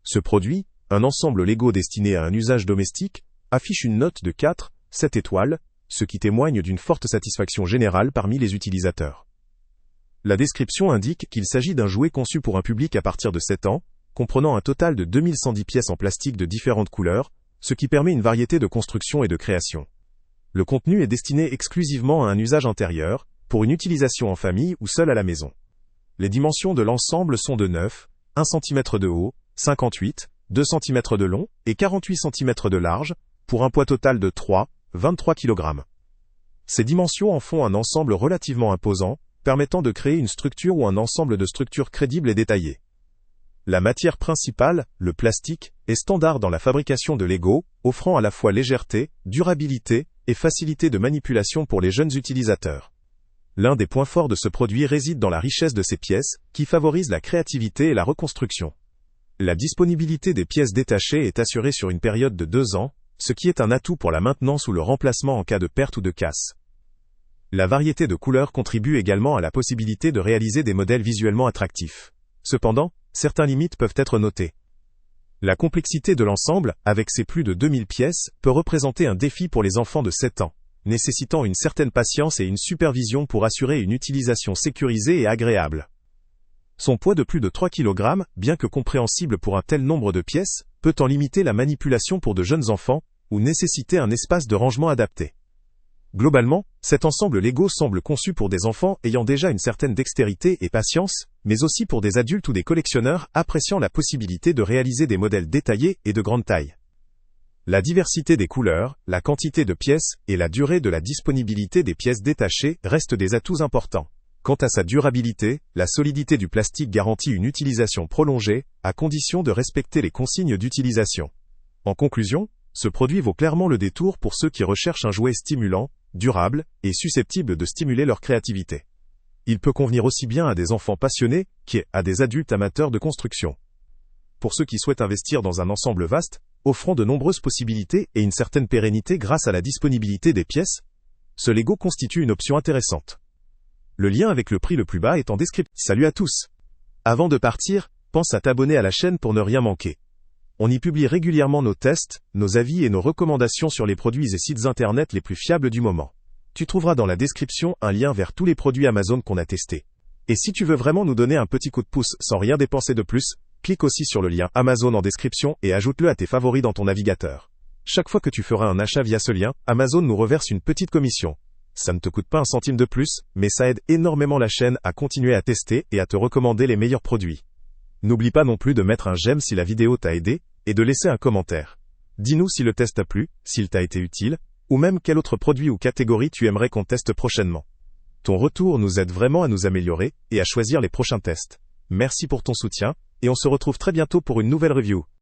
Ce produit, un ensemble Lego destiné à un usage domestique, affiche une note de 4,7 étoiles, ce qui témoigne d'une forte satisfaction générale parmi les utilisateurs. La description indique qu'il s'agit d'un jouet conçu pour un public à partir de 7 ans, comprenant un total de 2110 pièces en plastique de différentes couleurs, ce qui permet une variété de construction et de création. Le contenu est destiné exclusivement à un usage intérieur, pour une utilisation en famille ou seul à la maison. Les dimensions de l'ensemble sont de 9, 1 cm de haut, 58, 2 cm de long et 48 cm de large, pour un poids total de 23 kg. Ces dimensions en font un ensemble relativement imposant, permettant de créer une structure ou un ensemble de structures crédibles et détaillées. La matière principale, le plastique, est standard dans la fabrication de Lego, offrant à la fois légèreté, durabilité et facilité de manipulation pour les jeunes utilisateurs. L'un des points forts de ce produit réside dans la richesse de ses pièces, qui favorise la créativité et la reconstruction. La disponibilité des pièces détachées est assurée sur une période de 2 ans, ce qui est un atout pour la maintenance ou le remplacement en cas de perte ou de casse. La variété de couleurs contribue également à la possibilité de réaliser des modèles visuellement attractifs. Cependant, certaines limites peuvent être notées. La complexité de l'ensemble, avec ses plus de 2000 pièces, peut représenter un défi pour les enfants de 7 ans, nécessitant une certaine patience et une supervision pour assurer une utilisation sécurisée et agréable. Son poids de plus de 3 kg, bien que compréhensible pour un tel nombre de pièces, peut en limiter la manipulation pour de jeunes enfants, ou nécessiter un espace de rangement adapté. Globalement, cet ensemble Lego semble conçu pour des enfants ayant déjà une certaine dextérité et patience, mais aussi pour des adultes ou des collectionneurs appréciant la possibilité de réaliser des modèles détaillés et de grande taille. La diversité des couleurs, la quantité de pièces et la durée de la disponibilité des pièces détachées restent des atouts importants. Quant à sa durabilité, la solidité du plastique garantit une utilisation prolongée, à condition de respecter les consignes d'utilisation. En conclusion, ce produit vaut clairement le détour pour ceux qui recherchent un jouet stimulant, durable et susceptible de stimuler leur créativité. Il peut convenir aussi bien à des enfants passionnés qu'à des adultes amateurs de construction. Pour ceux qui souhaitent investir dans un ensemble vaste, offrant de nombreuses possibilités et une certaine pérennité grâce à la disponibilité des pièces, ce Lego constitue une option intéressante. Le lien avec le prix le plus bas est en description. Salut à tous! Avant de partir, pense à t'abonner à la chaîne pour ne rien manquer. On y publie régulièrement nos tests, nos avis et nos recommandations sur les produits et sites internet les plus fiables du moment. Tu trouveras dans la description un lien vers tous les produits Amazon qu'on a testés. Et si tu veux vraiment nous donner un petit coup de pouce sans rien dépenser de plus, clique aussi sur le lien Amazon en description et ajoute-le à tes favoris dans ton navigateur. Chaque fois que tu feras un achat via ce lien, Amazon nous reverse une petite commission. Ça ne te coûte pas un centime de plus, mais ça aide énormément la chaîne à continuer à tester et à te recommander les meilleurs produits. N'oublie pas non plus de mettre un j'aime si la vidéo t'a aidé, et de laisser un commentaire. Dis-nous si le test t'a plu, s'il t'a été utile, ou même quel autre produit ou catégorie tu aimerais qu'on teste prochainement. Ton retour nous aide vraiment à nous améliorer, et à choisir les prochains tests. Merci pour ton soutien, et on se retrouve très bientôt pour une nouvelle review.